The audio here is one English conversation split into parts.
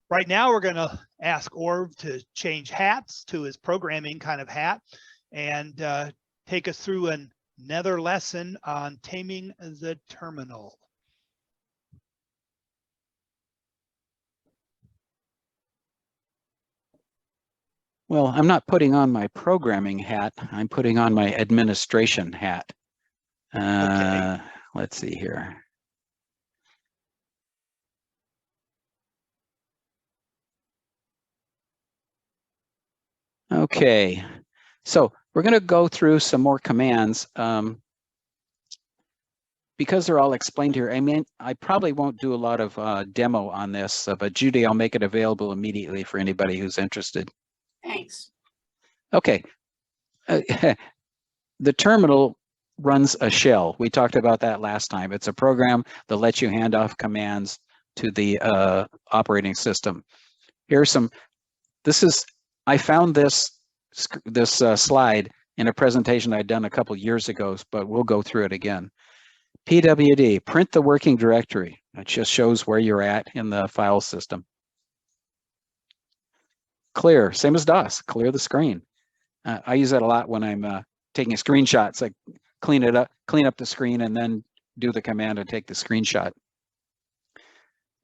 right now we're going to ask Orv to change hats to his programming kind of hat and take us through another lesson on taming the terminal. Well, I'm not putting on my programming hat. I'm putting on my administration hat. Okay. Let's see here. Okay, so we're going to go through some more commands. Because they're all explained here, I mean, I probably won't do a lot of demo on this, but Judy, I'll make it available immediately for anybody who's interested. Thanks. Okay. The terminal runs a shell. We talked about that last time. It's a program that lets you hand off commands to the operating system. Here's some, I found this slide in a presentation I'd done a couple years ago, but we'll go through it again. PWD, print the working directory. It just shows where you're at in the file system. Clear, same as DOS, clear the screen. I use that a lot when I'm taking screenshots. I clean up the screen and then do the command and take the screenshot.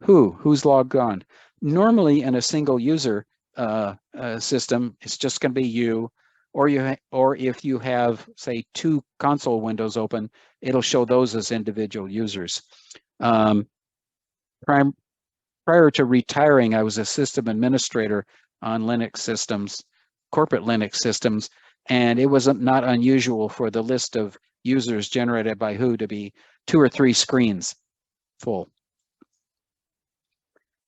Who's logged on? Normally in a single user system, it's just going to be you, or if you have, say, 2 console windows open, it'll show those as individual users. Prior to retiring, I was a system administrator on Linux systems, corporate Linux systems, and it was not unusual for the list of users generated by who to be 2 or 3 screens full.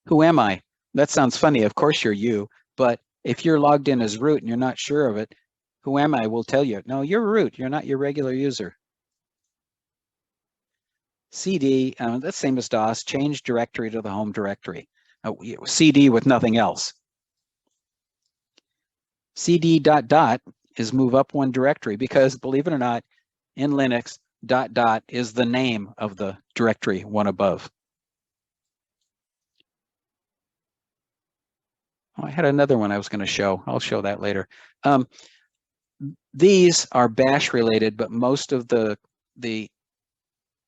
Who am I? That sounds funny. Of course you're you, but if you're logged in as root and you're not sure of it, who am I will tell you, no, you're root. You're not your regular user. CD, that's same as DOS, change directory to the home directory. CD with nothing else. CD ... is move up one directory because, believe it or not, in Linux, ... is the name of the directory one above. Oh, I had another one I was going to show. I'll show that later. These are bash related, but most of the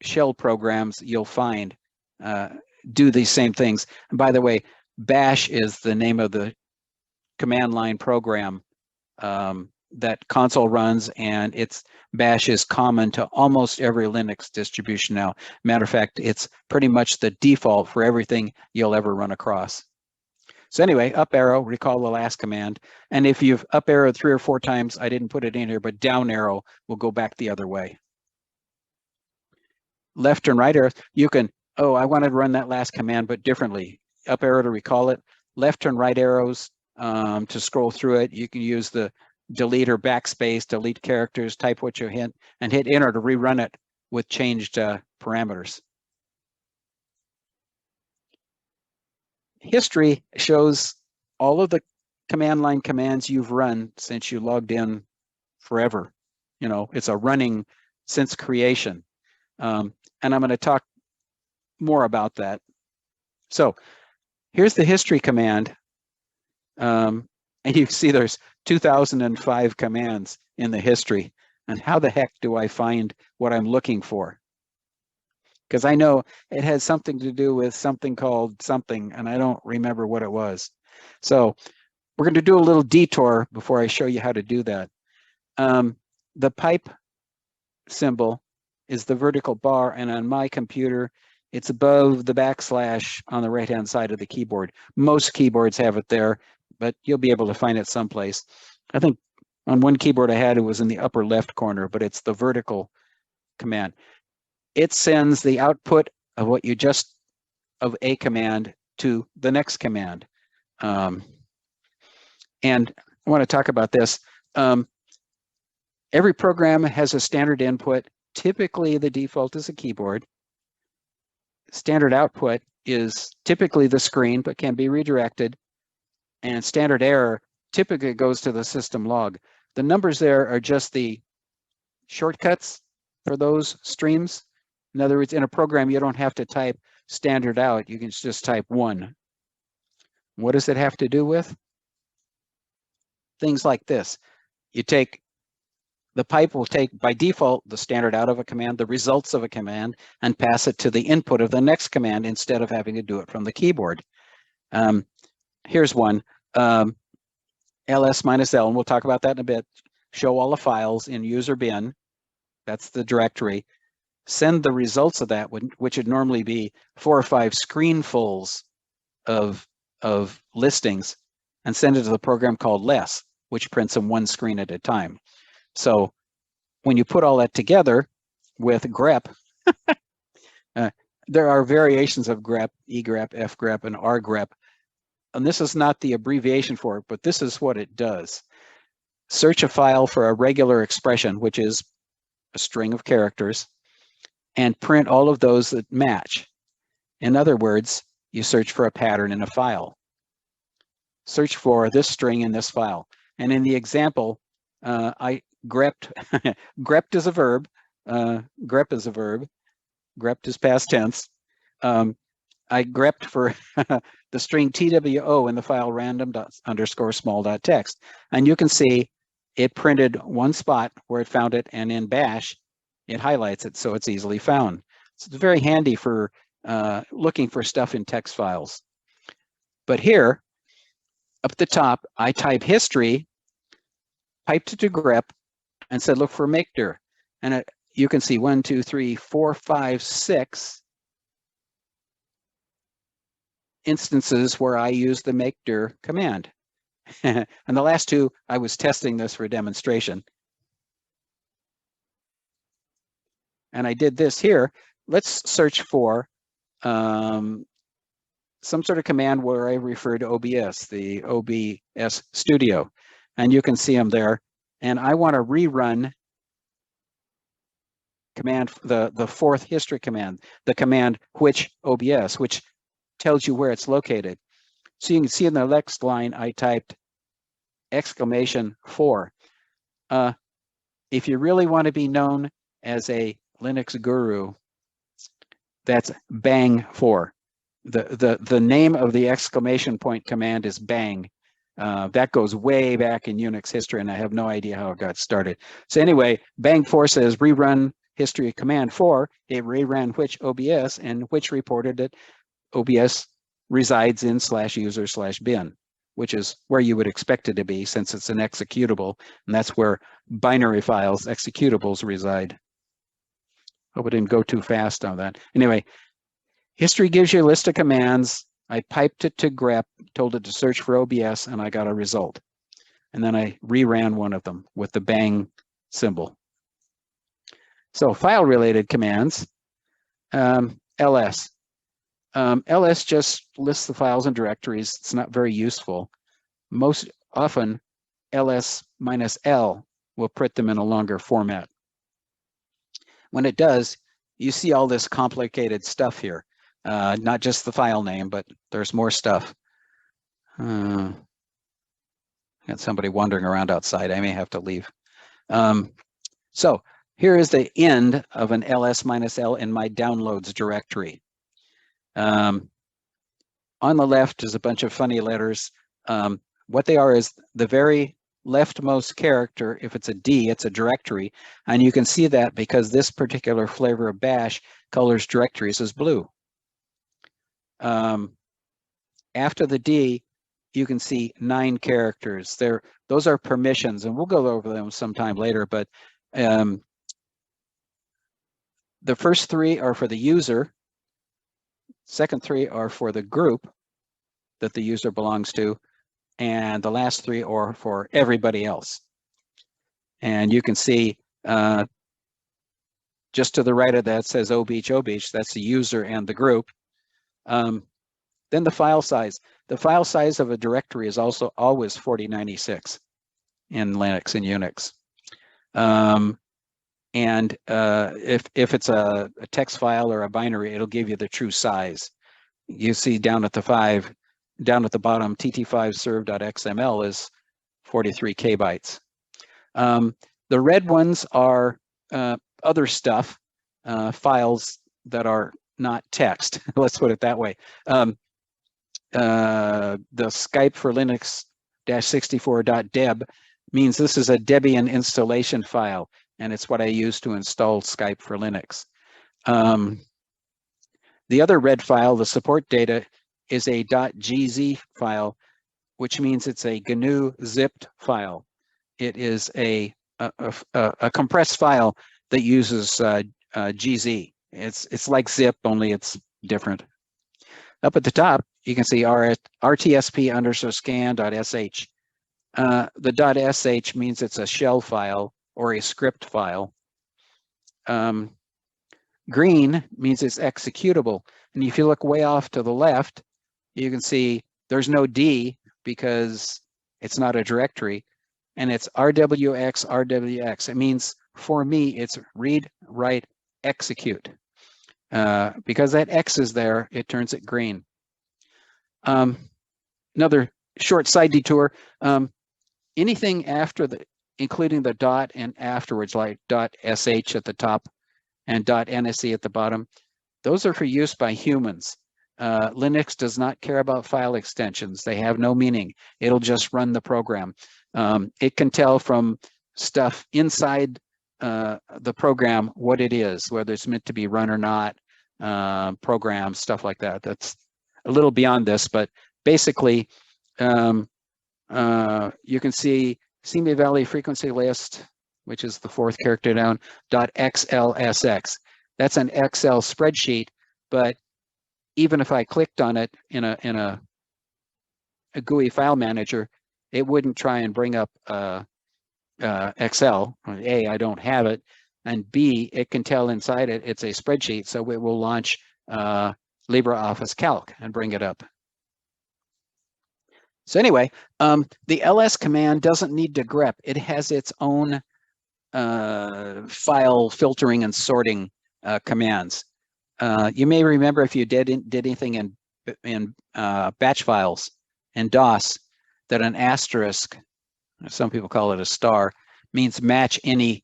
shell programs you'll find do these same things. And by the way, bash is the name of the command line program that console runs, and bash is common to almost every Linux distribution now. Matter of fact, it's pretty much the default for everything you'll ever run across. So anyway, up arrow, recall the last command. And if you've up arrowed 3 or 4 times, I didn't put it in here, but down arrow will go back the other way. Left and right arrow, you can, oh, I wanted to run that last command, but differently. Up arrow to recall it. Left and right arrows to scroll through it. You can use the delete or backspace, delete characters, type what you hit, and hit enter to rerun it with changed parameters. History shows all of the command line commands you've run since you logged in forever. You know, it's a running since creation. And I'm going to talk more about that. So here's the history command. And you see there's 2005 commands in the history. And how the heck do I find what I'm looking for? Because I know it has something to do with something called something, and I don't remember what it was. So we're going to do a little detour before I show you how to do that. The pipe symbol is the vertical bar, and on my computer, it's above the backslash on the right-hand side of the keyboard. Most keyboards have it there, but you'll be able to find it someplace. I think on one keyboard I had, it was in the upper left corner, but it's the vertical command. It sends the output of what you just, of a command to the next command. And I want to talk about this. Every program has a standard input. Typically, the default is a keyboard. Standard output is typically the screen, but can be redirected. And standard error typically goes to the system log. The numbers there are just the shortcuts for those streams. In other words, in a program, you don't have to type standard out. You can just type 1. What does it have to do with? Things like this. You take, the pipe will take, by default, the standard out of a command, the results of a command, and pass it to the input of the next command instead of having to do it from the keyboard. Here's one, ls-l, and we'll talk about that in a bit. Show all the files in user bin. That's the directory. Send the results of that, which would normally be 4 or 5 screenfuls of listings, and send it to the program called less, which prints them 1 screen at a time. So when you put all that together with grep, there are variations of grep, egrep, fgrep, and rgrep. And this is not the abbreviation for it, but this is what it does. Search a file for a regular expression, which is a string of characters, and print all of those that match. In other words, you search for a pattern in a file. Search for this string in this file. And in the example, I grepped, grepped is a verb, grep is a verb, grepped is past tense. I grepped for the string TWO in the file random_small.txt. And you can see it printed one spot where it found it, and in bash, it highlights it so it's easily found. So it's very handy for looking for stuff in text files. But here, up at the top, I type history, piped it to grep, and said, look for makedir. And you can see 1, 2, 3, 4, 5, 6 instances where I use the makedir command. And the last 2, I was testing this for demonstration. And I did this here. Let's search for some sort of command where I refer to OBS, the OBS Studio. And you can see them there. And I want to rerun command, the 4th history command, the command which OBS, which tells you where it's located. So you can see in the next line, I typed !4. If you really want to be known as a Linux guru, that's bang4. The name of the exclamation point command is bang. That goes way back in Unix history, and I have no idea how it got started. So anyway, bang4 says rerun history command 4. It reran which OBS, and which reported that OBS resides in /user/bin, which is where you would expect it to be since it's an executable, and that's where binary files, executables, reside. Hope I didn't go too fast on that. Anyway, history gives you a list of commands. I piped it to grep, told it to search for OBS, and I got a result. And then I reran one of them with the bang symbol. So file-related commands, ls. ls just lists the files and directories. It's not very useful. Most often, ls-l will print them in a longer format. When it does, you see all this complicated stuff here. Not just the file name, but there's more stuff. Got somebody wandering around outside. I may have to leave. So here is the end of an ls-l in my downloads directory. On the left is a bunch of funny letters. What they are is the very leftmost character. If it's a D, it's a directory. And you can see that because this particular flavor of bash colors directories as blue. After the D, you can see 9 characters. Those are permissions, and we'll go over them sometime later, but the first 3 are for the user. Second 3 are for the group that the user belongs to, and the last 3 are for everybody else. And you can see just to the right of that says O Beach, that's the user and the group. Then the file size. The file size of a directory is also always 4096 in Linux and Unix. And if it's a text file or a binary, it'll give you the true size. You see down at the bottom, tt5serve.xml is 43 kbytes. The red ones are other stuff, files that are not text. Let's put it that way. the Skype for Linux -64.deb means this is a Debian installation file, and it's what I use to install Skype for Linux. The other red file, the support data, is a .gz file, which means it's a GNU zipped file. It is a compressed file that uses GZ. It's like zip, only it's different. Up at the top, you can see rtsp_scan.sh. The .sh means it's a shell file or a script file. Green means it's executable. And if you look way off to the left, you can see there's no D because it's not a directory. And it's rwx. It means, for me, it's read, write, execute. Because that X is there, it turns it green. Another short side detour. Anything after including the dot and afterwards, like .sh at the top and .nse at the bottom, those are for use by humans. Linux does not care about file extensions. They have no meaning. It'll just run the program. It can tell from stuff inside the program what it is, whether it's meant to be run or not, programs, stuff like that. That's a little beyond this, but basically, you can see Simi Valley frequency list, which is the fourth character down, .xlsx. That's an Excel spreadsheet, but even if I clicked on it in a GUI file manager, it wouldn't try and bring up Excel. A, I don't have it, and B, it can tell inside it it's a spreadsheet, so it will launch LibreOffice Calc and bring it up. So anyway, the ls command doesn't need to grep. It has its own file filtering and sorting commands. You may remember if you did anything in batch files in DOS, that an asterisk, some people call it a star, means match any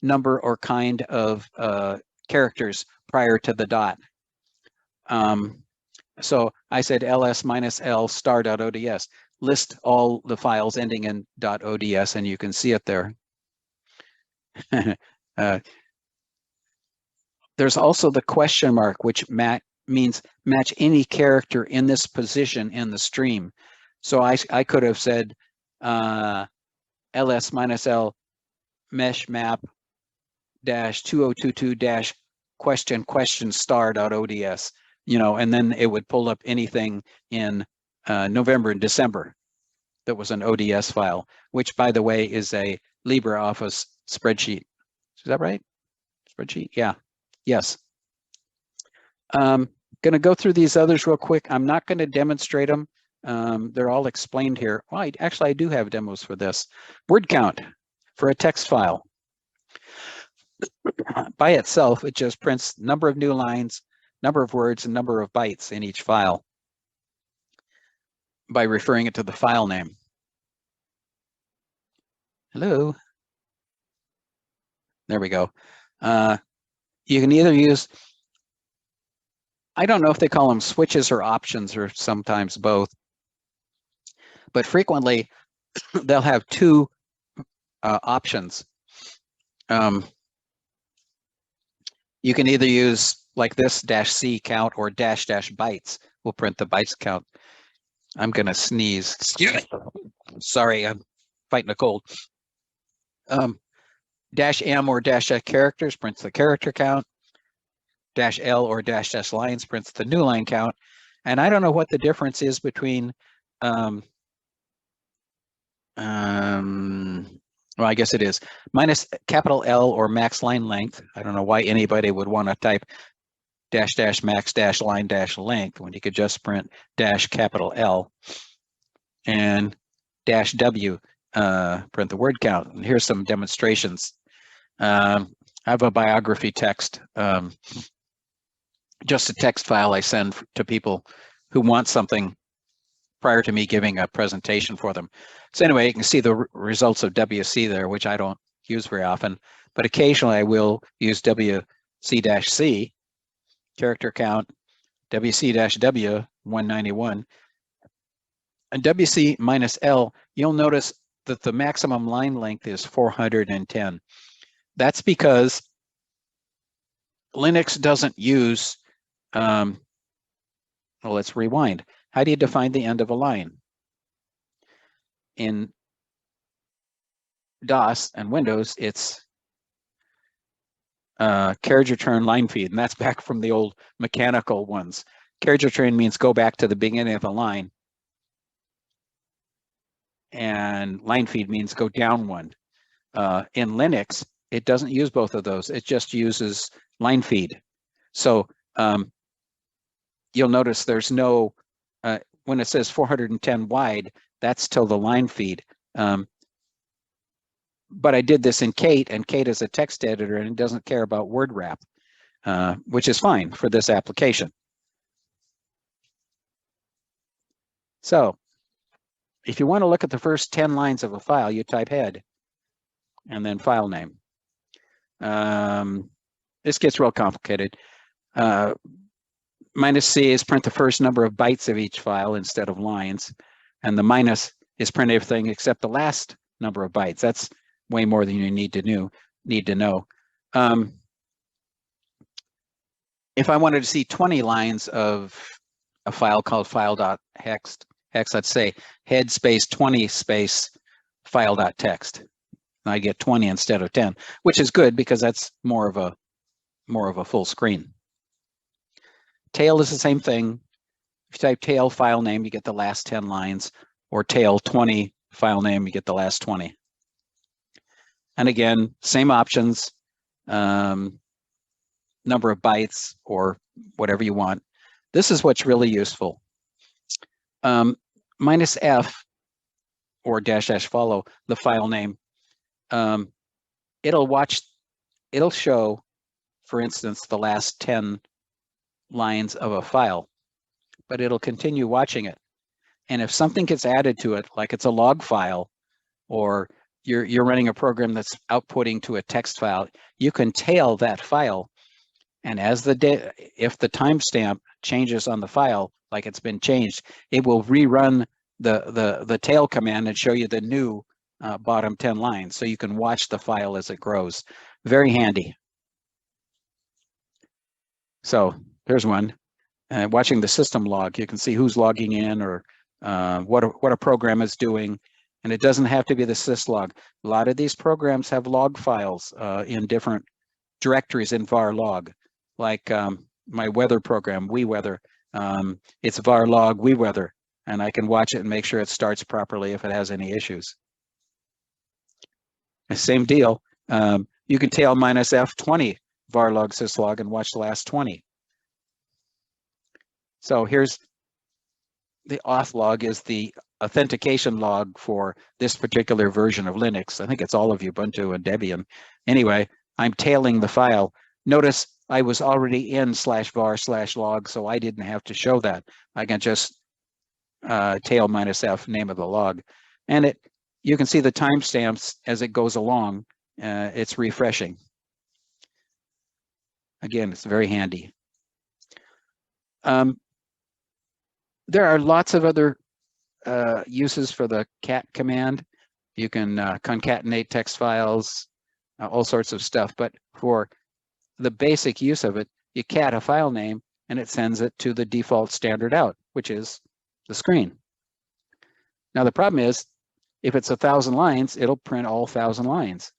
number or kind of characters prior to the dot. So I said ls-l star.ods, list all the files ending in .ods, and you can see it there. There's also the question mark, which means match any character in this position in the stream. So I could have said ls-l mesh map -2022 question star.ods, and then it would pull up anything in November and December that was an ODS file, which, by the way, is a LibreOffice spreadsheet. Is that right? Spreadsheet? Yeah. Yes. Going to go through these others real quick. I'm not going to demonstrate them. They're all explained here. Well, actually, I do have demos for this. Word count for a text file. By itself, it just prints number of new lines, number of words, and number of bytes in each file by referring it to the file name. Hello. There we go. You can either use, I don't know if they call them switches or options, or sometimes both, but frequently they'll have two options. You can either use like this -c count, or -- bytes will print the bytes count. I'm gonna sneeze. Excuse me. Sorry, I'm fighting a cold. -m or -f characters prints the character count. -l or -s lines prints the new line count. And I don't know what the difference is between well, I guess it is -L or max line length. I don't know why anybody would want to type -- max - line length when you could just print -L and -W print the word count. And here's some demonstrations. I have a biography text, just a text file I send to people who want something prior to me giving a presentation for them. So anyway, you can see the results of WC there, which I don't use very often, but occasionally I will use WC-C, character count, WC-W, 191. And WC minus L, you'll notice that the maximum line length is 410. That's because Linux doesn't use, well, let's rewind. How do you define the end of a line? In DOS and Windows, it's carriage return line feed, and that's back from the old mechanical ones. Carriage return means go back to the beginning of the line, and line feed means go down one. In Linux, it doesn't use both of those. It just uses line feed. So you'll notice there's no, when it says 410 wide, that's till the line feed. But I did this in Kate, and Kate is a text editor and it doesn't care about word wrap, which is fine for this application. So if you want to look at the first 10 lines of a file, you type head and then file name. This gets real complicated. Minus C is print the first number of bytes of each file instead of lines. And the minus is print everything except the last number of bytes. That's way more than you need to know. If I wanted to see 20 lines of a file called file.hex, let's say head space 20 space file.text. I get 20 instead of 10, which is good because that's more of a full screen. Tail is the same thing. If you type tail file name, you get the last 10 lines, or tail 20 file name, you get the last 20. And again, same options, number of bytes or whatever you want. This is what's really useful. Minus F or -- follow the file name. It'll show, for instance, the last 10 lines of a file, but it'll continue watching it. And if something gets added to it, like it's a log file, or you're running a program that's outputting to a text file, you can tail that file. And as if the timestamp changes on the file, like it's been changed, it will rerun the tail command and show you the new bottom 10 lines. So you can watch the file as it grows. Very handy. So there's one. Watching the system log, you can see who's logging in or what a program is doing. And it doesn't have to be the syslog. A lot of these programs have log files in different directories in var log, like my weather program, WeWeather. It's var log WeWeather, and I can watch it and make sure it starts properly if it has any issues. Same deal. You can tail minus F20 var log syslog and watch the last 20. So here's the auth log, is the authentication log for this particular version of Linux. I think it's all of Ubuntu and Debian. Anyway, I'm tailing the file. Notice I was already in /var/log, so I didn't have to show that. I can just tail minus F, name of the log. And you can see the timestamps as it goes along. It's refreshing. Again, it's very handy. There are lots of other uses for the cat command. You can concatenate text files, all sorts of stuff. But for the basic use of it, you cat a file name and it sends it to the default standard out, which is the screen. Now the problem is, if it's 1,000 lines, it'll print all 1,000 lines.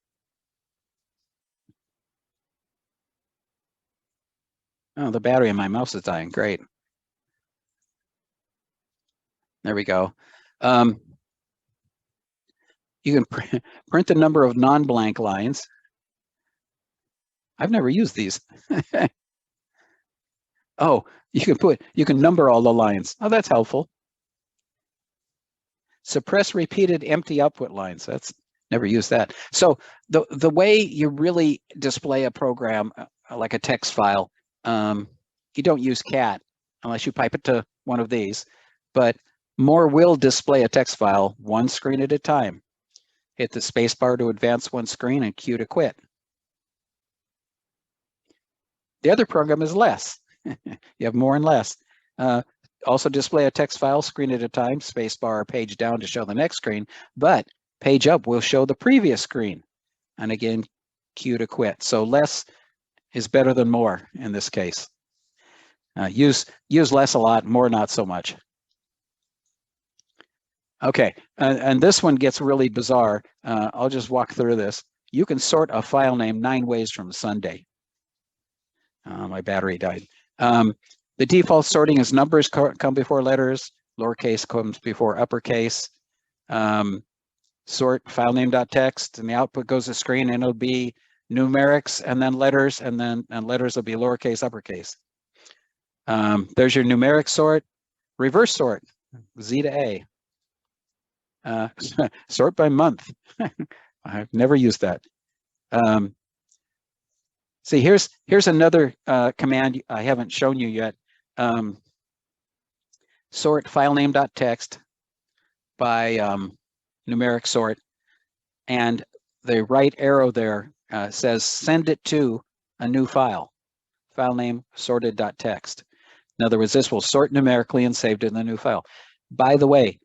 Oh, the battery in my mouse is dying. Great. There we go. You can print the number of non-blank lines. I've never used these. Oh, you can number all the lines. Oh, that's helpful. Suppress repeated empty output lines. That's never used that. So the way you really display a program like a text file, you don't use cat unless you pipe it to one of these, but more will display a text file one screen at a time. Hit the space bar to advance one screen and Q to quit. The other program is less. You have more and less. also display a text file screen at a time, space bar or page down to show the next screen, but page up will show the previous screen. And again, Q to quit. So less is better than more in this case. Use less a lot, more not so much. Okay, and this one gets really bizarre. I'll just walk through this. You can sort a file name 9 ways from Sunday. My battery died. The default sorting is numbers come before letters, lowercase comes before uppercase. Sort filename.txt, and the output goes to screen, and it'll be numerics and then letters, and letters will be lowercase, uppercase. There's your numeric sort. Reverse sort, Z to A. Sort by month. I've never used that. See, here's another command I haven't shown you yet. Sort filename.txt by numeric sort, and the right arrow there says send it to a new file. File name sorted.txt. In other words, this will sort numerically and save it in the new file. By the way,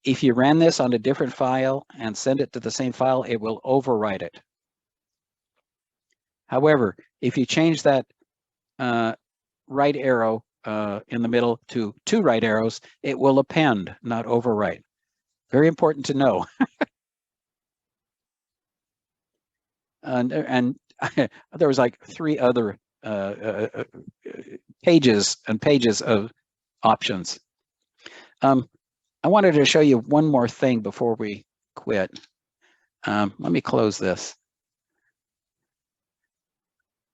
if you ran this on a different file and send it to the same file, it will overwrite it. However, if you change that right arrow in the middle to 2 right arrows, it will append, not overwrite. Very important to know. And there was like 3 other pages and pages of options. I wanted to show you one more thing before we quit. Let me close this.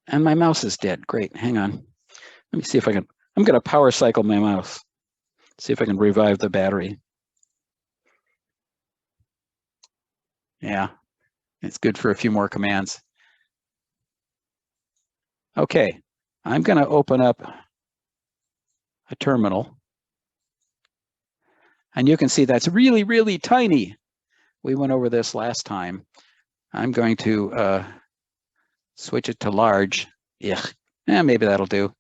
And my mouse is dead. Great, hang on. Let me see if I can, I'm gonna power cycle my mouse. See if I can revive the battery. Yeah, it's good for a few more commands. Okay, I'm gonna open up a terminal. And you can see that's really, really tiny. We went over this last time. I'm going to switch it to large. Yeah, maybe that'll do.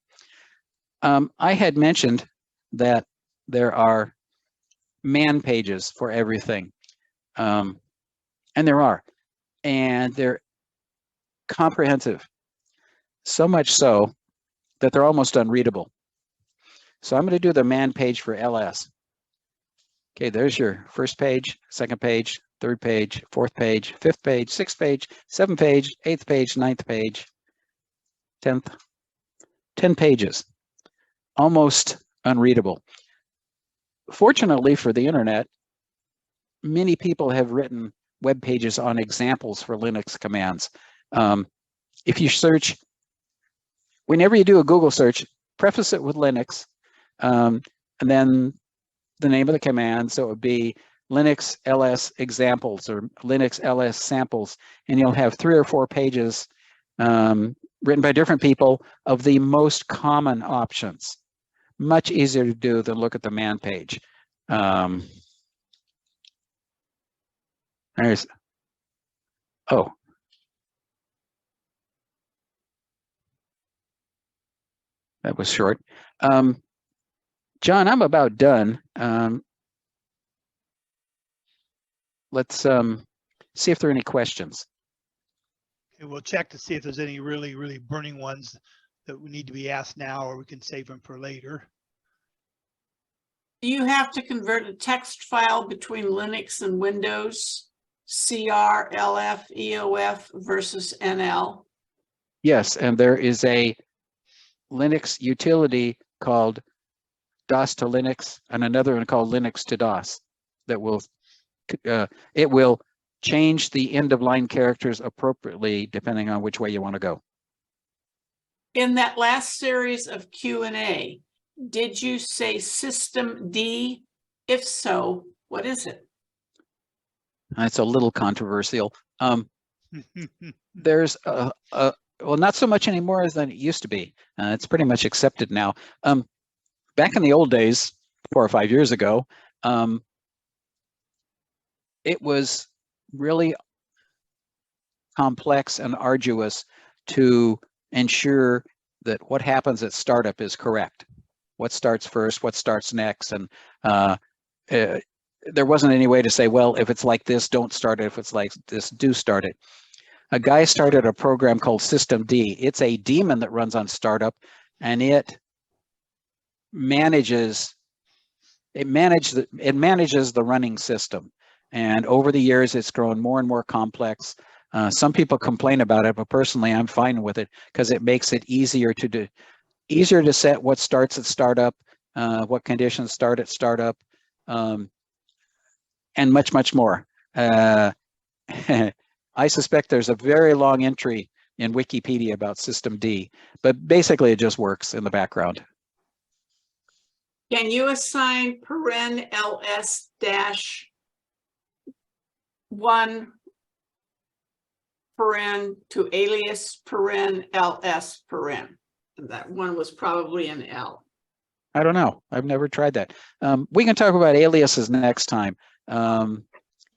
I had mentioned that there are man pages for everything. And there are. And they're comprehensive. So much so that they're almost unreadable. So I'm going to do the man page for LS. Okay, there's your first page, second page, third page, fourth page, fifth page, sixth page, seventh page, eighth page, ninth page, 10th. 10 pages, almost unreadable. Fortunately for the internet, many people have written web pages on examples for Linux commands. If you search, whenever you do a Google search, preface it with Linux, and then the name of the command. So it would be Linux ls examples or Linux ls samples, and you'll have 3 or 4 pages written by different people of the most common options. Much easier to do than look at the man page. There's, oh. That was short. John, I'm about done. Let's see if there are any questions. Okay, we'll check to see if there's any really, really burning ones that we need to be asked now, or we can save them for later. Do you have to convert a text file between Linux and Windows, CR, LF, EOF versus NL? Yes, and there is a Linux utility called DOS to Linux and another one called Linux to DOS that will it will change the end of line characters appropriately depending on which way you want to go. In that last series of Q&A, did you say system D? If so, what is it? It's a little controversial. There's well, not so much anymore as than it used to be. It's pretty much accepted now. Back in the old days, 4 or 5 years ago, it was really complex and arduous to ensure that what happens at startup is correct. what starts first, what starts next, and there wasn't any way to say, well, if it's like this, don't start it. If it's like this, do start it. A guy started a program called systemd. It's a daemon that runs on startup, and it manages the running system. And over the years, it's grown more and more complex. Some people complain about it, but personally, I'm fine with it because it makes it easier to set what starts at startup, what conditions start at startup, and much, much more. I suspect there's a very long entry in Wikipedia about systemd, but basically it just works in the background. Can you assign paren ls -1 paren to alias paren ls paren? And that one was probably an L. I don't know. I've never tried that. We can talk about aliases next time.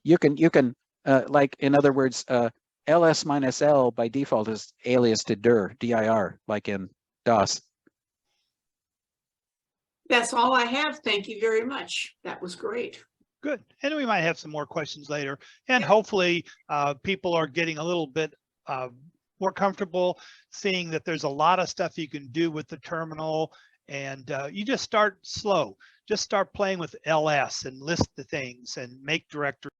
You can like, in other words, ls minus L by default is alias to dir, dir, like in DOS. That's all I have. Thank you very much. That was great. Good. And we might have some more questions later. And hopefully people are getting a little bit more comfortable seeing that there's a lot of stuff you can do with the terminal. And you just start slow. Just start playing with ls and list the things and make directories.